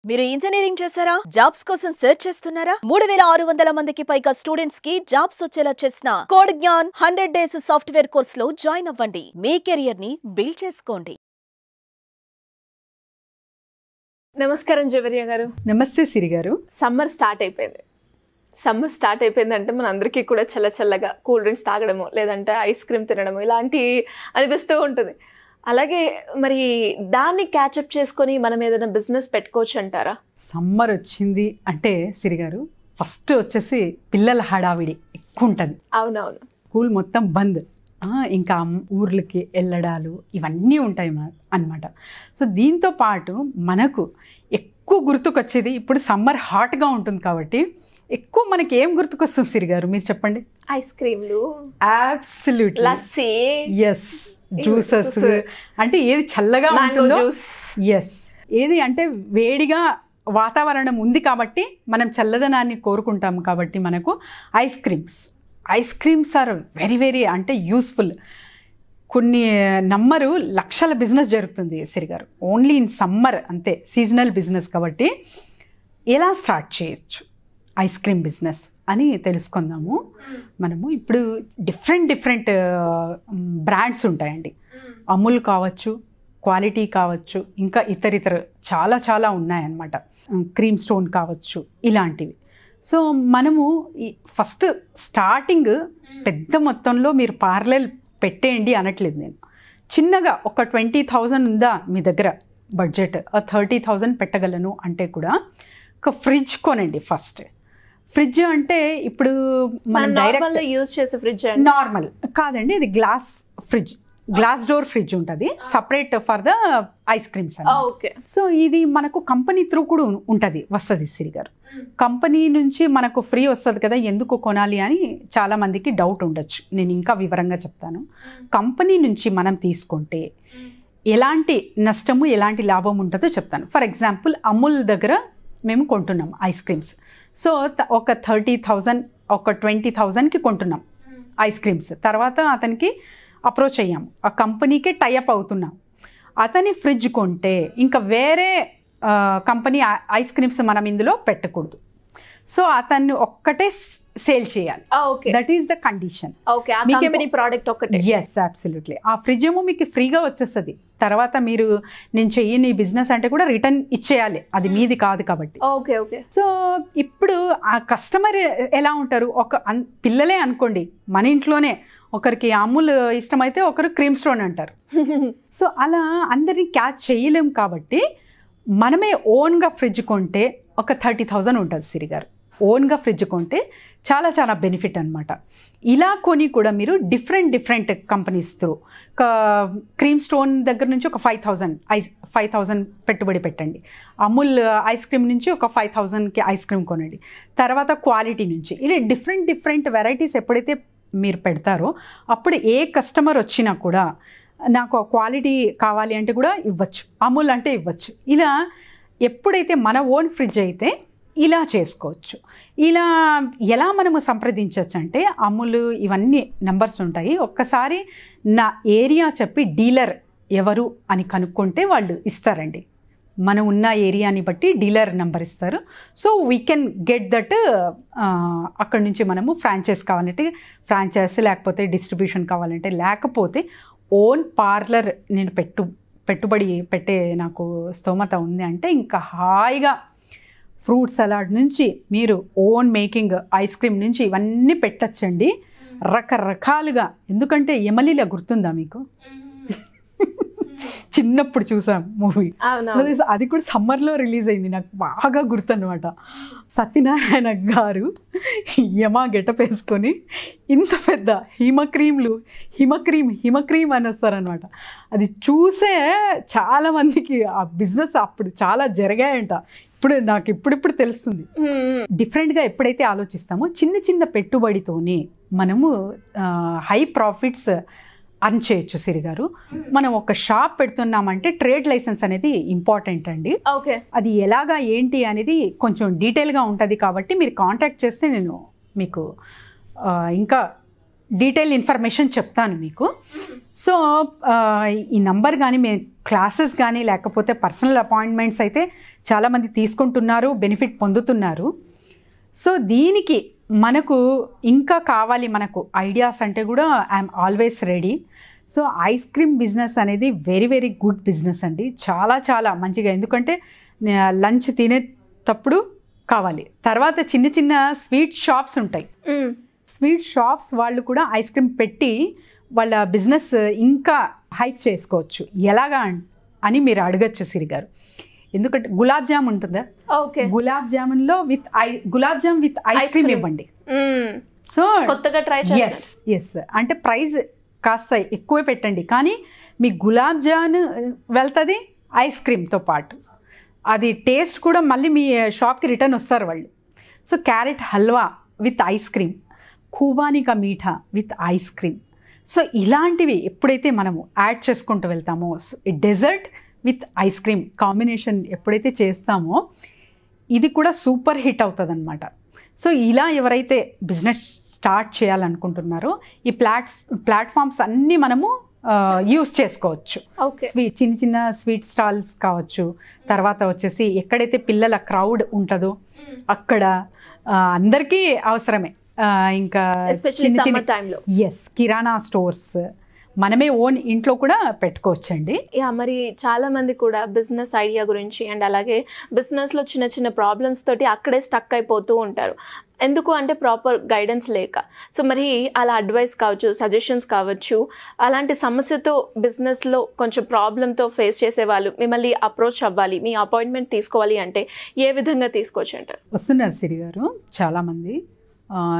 మీరు ఇంజనీరింగ్ చేశారా? జాబ్స్ కోసం సెర్చ్ చేస్తున్నారా? 3600 మందికి పైగా స్టూడెంట్స్ కి జాబ్స్ వచ్చేలా చేసిన కోడ్ జ్ఞాన్ 100 డేస్ సాఫ్ట్వేర్ కోర్సులో జాయిన్ అవ్వండి. మీ కెరియర్ ని బిల్డ్ చేసుకోండి. నమస్కారం జవరియా గారు. నమస్తే సిరి గారు. సమ్మర్ స్టార్ట్ అయిపోయిందంటే మనందరికీ కూడా చల్లగా కూల్ డ్రింక్స్ తాగడము లేదంటే ఐస్ క్రీమ్ తినడము ఇలాంటి అనిపిస్తూ ఉంటుంది. అలాగే మరి దాన్ని క్యాచప్ చేసుకొని మనం ఏదైనా బిజినెస్ పెట్టుకోవచ్చు అంటారా? సమ్మర్ వచ్చింది అంటే సిరి గారు ఫస్ట్ వచ్చేసి పిల్లల హడావిడి ఎక్కువ ఉంటుంది. అవునవును, స్కూల్ మొత్తం బంద్, ఇంకా ఊర్లకి వెళ్ళడాలు ఇవన్నీ ఉంటాయి అన్నమాట. సో దీంతో పాటు మనకు ఎక్కువ గుర్తుకొచ్చేది ఇప్పుడు సమ్మర్ హాట్గా ఉంటుంది కాబట్టి ఎక్కువ మనకి ఏం గుర్తుకొస్తుంది సిరి గారు మీరు చెప్పండి? ఐస్ క్రీమ్లు, అబ్సల్యూట్లీ, లస్సీ, ఎస్, జ్యూసెస్, అంటే ఏది చల్లగా ఉంటుందో, ఎస్, ఏది అంటే వేడిగా వాతావరణం ఉంది కాబట్టి మనం చల్లదనాన్ని కోరుకుంటాం కాబట్టి మనకు ఐస్ క్రీమ్స్ ఆర్ వెరీ అంటే యూస్ఫుల్. కొన్ని నమ్మరు లక్షల బిజినెస్ జరుగుతుంది సిరిగారు ఓన్లీ ఇన్ సమ్మర్, అంతే, సీజనల్ బిజినెస్ కాబట్టి ఎలా స్టార్ట్ చేయొచ్చు ఐస్ క్రీమ్ బిజినెస్ అని తెలుసుకుందాము. మనము ఇప్పుడు డిఫరెంట్ బ్రాండ్స్ ఉంటాయండి. అమూల్ కావచ్చు, క్వాలిటీ కావచ్చు, ఇంకా ఇతర చాలా ఉన్నాయన్నమాట. క్రీమ్ స్టోన్ కావచ్చు, ఇలాంటివి. సో మనము ఫస్ట్ స్టార్టింగ్ పెద్ద మొత్తంలో మీరు పార్లర్ పెట్టేయండి అనట్లేదు నేను. చిన్నగా ఒక 20,000 ఉందా మీ దగ్గర బడ్జెట్, 30,000 పెట్టగలను అంటే కూడా ఒక ఫ్రిడ్జ్ కొనండి ఫస్ట్. ఫ్రిడ్జ్ అంటే ఇప్పుడు మనం డైరెక్ట్ యూజ్ చేసే ఫ్రిడ్జ్ నార్మల్ కాదండి, ఇది గ్లాస్ డోర్ ఫ్రిడ్జ్ ఉంటుంది separate for the ice creams. Okay. So ఇది మనకు కంపెనీ త్రూ కూడా వస్తుంది సిరి గారు. కంపెనీ నుంచి మనకు ఫ్రీ వస్తుంది కదా, ఎందుకు కొనాలి అని చాలా మందికి డౌట్ ఉండొచ్చు. నేను ఇంకా వివరంగా చెప్తాను. కంపెనీ నుంచి మనం తీసుకుంటే ఎలాంటి నష్టము ఎలాంటి లాభం ఉంటుందో చెప్తాను. ఫర్ ఎగ్జాంపుల్ అమూల్ దగ్గర మేము కొంటున్నాం ఐస్ క్రీమ్స్. సో ఒక 30,000 ఒక 20,000కి కొంటున్నాం ఐస్ క్రీమ్స్. తర్వాత అతనికి అప్రోచ్ అయ్యాము, ఆ కంపెనీకే టైఅప్ అవుతున్నాం. అతని ఫ్రిడ్జ్ కొంటే ఇంకా వేరే కంపెనీ ఐస్ క్రీమ్స్ మనం ఇందులో పెట్టకూడదు. సో అతన్ని ఒక్కటే సేల్ చేయాలి. That is the condition. Yes, absolutely. ఆ ఫ్రిడ్జ్ ఏమో మీకు ఫ్రీగా వచ్చేస్తుంది. తర్వాత మీరు నేను చెయ్యని బిజినెస్ అంటే కూడా రిటర్న్ ఇచ్చేయాలి, అది మీది కాదు కాబట్టి. ఓకే. సో ఇప్పుడు ఆ కస్టమర్ ఎలా ఉంటారు, ఒక పిల్లలే అనుకోండి, మన ఇంట్లోనే ఒకరికి అమూల్ ఇష్టమైతే ఒకరు క్రీమ్ స్టోన్ అంటారు. సో అలా అందరినీ క్యాచ్ చేయలేం కాబట్టి మనమే ఓన్గా ఫ్రిడ్జ్ కొంటే ఒక 30,000 ఉంటుంది సిరి గారు. ఓన్గా ఫ్రిడ్జ్ కొంటే చాలా బెనిఫిట్ అనమాట. ఇలా కొని కూడా మీరు different companies through cream stone దగ్గర నుంచి ఒక 5,000 పెట్టుబడి పెట్టండి. అమూల్ ఐస్ క్రీమ్ నుంచి ఒక 5,000కి ఐస్ క్రీమ్ కొనండి. తర్వాత క్వాలిటీ నుంచి ఇలా డిఫరెంట్ వెరైటీస్ ఎప్పుడైతే మీరు పెడతారో అప్పుడు ఏ కస్టమర్ వచ్చినా కూడా నాకు క్వాలిటీ కావాలి అంటే కూడా ఇవ్వచ్చు, అమూల్ అంటే ఇవ్వచ్చు. ఇలా ఎప్పుడైతే మన ఓన్ ఫ్రిడ్జ్ అయితే ఇలా చేసుకోవచ్చు. ఇలా ఎలా మనము సంప్రదించవచ్చు అంటే అమూల్ ఇవన్నీ నెంబర్స్ ఉంటాయి. ఒక్కసారి నా ఏరియా చెప్పి డీలర్ ఎవరు అని కనుక్కుంటే వాళ్ళు ఇస్తారండి. మనం ఉన్న ఏరియాని బట్టి డీలర్ నెంబర్ ఇస్తారు. So we can get that. అక్కడి నుంచి మనము ఫ్రాంచైజ్ కావాలంటే ఫ్రాంచైజ్, లేకపోతే డిస్ట్రిబ్యూషన్ కావాలంటే, లేకపోతే ఓన్ పార్లర్ నేను పెట్టుబడి పెట్టే నాకు స్తోమత ఉంది అంటే ఇంకా హాయిగా ఫ్రూట్ సలాడ్ నుంచి మీరు ఓన్ మేకింగ్ ఐస్ క్రీమ్ నుంచి ఇవన్నీ పెట్టచ్చండి రకరకాలుగా. ఎందుకంటే ఎమలీలా గుర్తుందా మీకు? చిన్నప్పుడు చూసాం మూవీ, అది కూడా సమ్మర్లో రిలీజ్ అయింది, నాకు బాగా గుర్తు అనమాట. సత్యనారాయణ గారు యమా గెటప్ వేసుకొని ఇంత పెద్ద హిమక్రీమ్ అని వస్తారనమాట. అది చూసే చాలామందికి ఆ బిజినెస్ అప్పుడు చాలా జరిగాయంట. నాకు ఇప్పుడు తెలుస్తుంది. డిఫరెంట్గా ఎప్పుడైతే ఆలోచిస్తామో చిన్న పెట్టుబడితోనే మనము హై ప్రాఫిట్స్ అర్న్ చేయొచ్చు సిరి గారు. మనం ఒక షాప్ పెడుతున్నామంటే ట్రేడ్ లైసెన్స్ అనేది ఇంపార్టెంట్ అండి. ఓకే. అది ఎలాగా ఏంటి అనేది కొంచెం డీటెయిల్గా ఉంటుంది కాబట్టి మీరు కాంటాక్ట్ చేస్తే నేను మీకు ఇంకా డీటెయిల్ ఇన్ఫర్మేషన్ చెప్తాను మీకు. సో ఈ నంబర్ కానీ మీ క్లాసెస్ కానీ లేకపోతే పర్సనల్ అపాయింట్మెంట్స్ అయితే చాలామంది తీసుకుంటున్నారు, బెనిఫిట్ పొందుతున్నారు. సో దీనికి మనకు ఇంకా కావాలి మనకు ఐడియాస్ అంటే కూడా I'm always ready. So ice cream business అనేది వెరీ వెరీ గుడ్ బిజినెస్ అండి, చాలా చాలా మంచిగా. ఎందుకంటే లంచ్ తినేటప్పుడు కావాలి. తర్వాత చిన్న చిన్న స్వీట్ షాప్స్ ఉంటాయి, స్వీట్ షాప్స్ వాళ్ళు కూడా ఐస్ క్రీమ్ పెట్టి వాళ్ళ బిజినెస్ ఇంకా హైక్ చేసుకోవచ్చు. ఎలాగా అని మీరు అడగచ్చు సిరి గారు. ఎందుకంటే గులాబ్ జామ్ ఉంటుందా, ఓకే, గులాబ్ జామున్లో gulab jam with ice cream ఇవ్వండి. సో కొత్తగా ట్రై ఎస్ అంటే ప్రైస్ కాస్త ఎక్కువే పెట్టండి, కానీ మీ గులాబ్ జామ్ వెళ్తుంది ఐస్ క్రీమ్తో పాటు. అది టేస్ట్ కూడా మళ్ళీ మీ షాప్కి రిటర్న్ వస్తారు వాళ్ళు. So carrot halwa with ice cream, khubani ka meetha with ice cream. So ఇలాంటివి ఎప్పుడైతే మనము యాడ్ చేసుకుంటూ వెళ్తామో, dessert with ice cream combination ఎప్పుడైతే చేస్తామో ఇది కూడా సూపర్ హిట్ అవుతుంది అనమాట. సో ఇలా ఎవరైతే బిజినెస్ స్టార్ట్ చేయాలనుకుంటున్నారో ఈ ప్లాట్ఫామ్స్ అన్నీ మనము యూస్ చేసుకోవచ్చు. చిన్న చిన్న స్వీట్ స్టాల్స్ కావచ్చు, తర్వాత వచ్చేసి ఎక్కడైతే పిల్లల క్రౌడ్ ఉంటుందో అక్కడ అందరికీ అవసరమే. ఇంకా చిన్న చిన్న కిరాణా స్టోర్స్ మనమే ఓన్ ఇంట్లో కూడా పెట్టుకోవచ్చండి. మరి చాలా మంది కూడా బిజినెస్ ఐడియా గురించి అండ్ అలాగే బిజినెస్లో చిన్న చిన్న ప్రాబ్లమ్స్ తోటి అక్కడే స్టక్ అయిపోతూ ఉంటారు. ఎందుకు అంటే ప్రాపర్ గైడెన్స్ లేక. సో మరి అలా అడ్వైస్ కావచ్చు, సజెషన్స్ కావచ్చు, అలాంటి సమస్యతో బిజినెస్లో కొంచెం ప్రాబ్లంతో ఫేస్ చేసే వాళ్ళు మిమ్మల్ని అప్రోచ్ అవ్వాలి, మీ అపాయింట్మెంట్ తీసుకోవాలి అంటే ఏ విధంగా తీసుకోవచ్చు అంటారు? వస్తున్నారు సిరి గారు చాలామంది,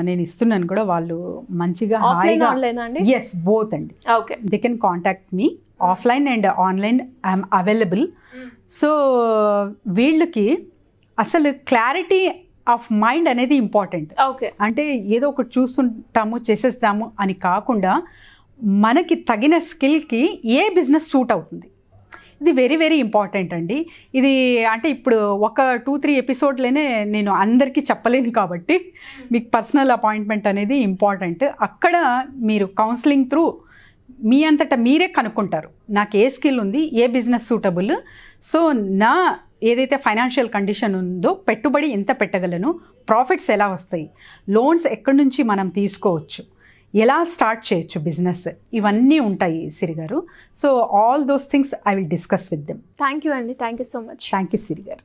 నేను ఇస్తున్నాను కూడా. వాళ్ళు మంచిగా ఎస్ బోత్ అండి. Okay, they can contact me offline and online I'm available. So వీళ్ళకి అసలు క్లారిటీ ఆఫ్ మైండ్ అనేది ఇంపార్టెంట్. ఓకే, అంటే ఏదో ఒకటి చూస్తుంటాము చేసేస్తాము అని కాకుండా మనకి తగిన స్కిల్కి ఏ బిజినెస్ సూట్ అవుతుంది, ఇది వెరీ వెరీ ఇంపార్టెంట్ అండి. ఇది అంటే ఇప్పుడు ఒక 2-3 ఎపిసోడ్లోనే నేను అందరికీ చెప్పలేను కాబట్టి మీకు పర్సనల్ అపాయింట్మెంట్ అనేది ఇంపార్టెంట్. అక్కడ మీరు కౌన్సిలింగ్ త్రూ మీ అంతటా మీరే కనుక్కుంటారు నాకు ఏ స్కిల్ ఉంది, ఏ బిజినెస్ సూటబుల్. సో నా ఏదైతే ఫైనాన్షియల్ కండిషన్ ఉందో, పెట్టుబడి ఎంత పెట్టగలను, ప్రాఫిట్స్ ఎలా వస్తాయి, లోన్స్ ఎక్కడి నుంచి మనం తీసుకోవచ్చు, ఎలా స్టార్ట్ చేయొచ్చు బిజినెస్, ఇవన్నీ ఉంటాయి సిరి గారు. So all those things I will discuss with them. Thank you అండి, thank you so much. Thank you Siri గారు.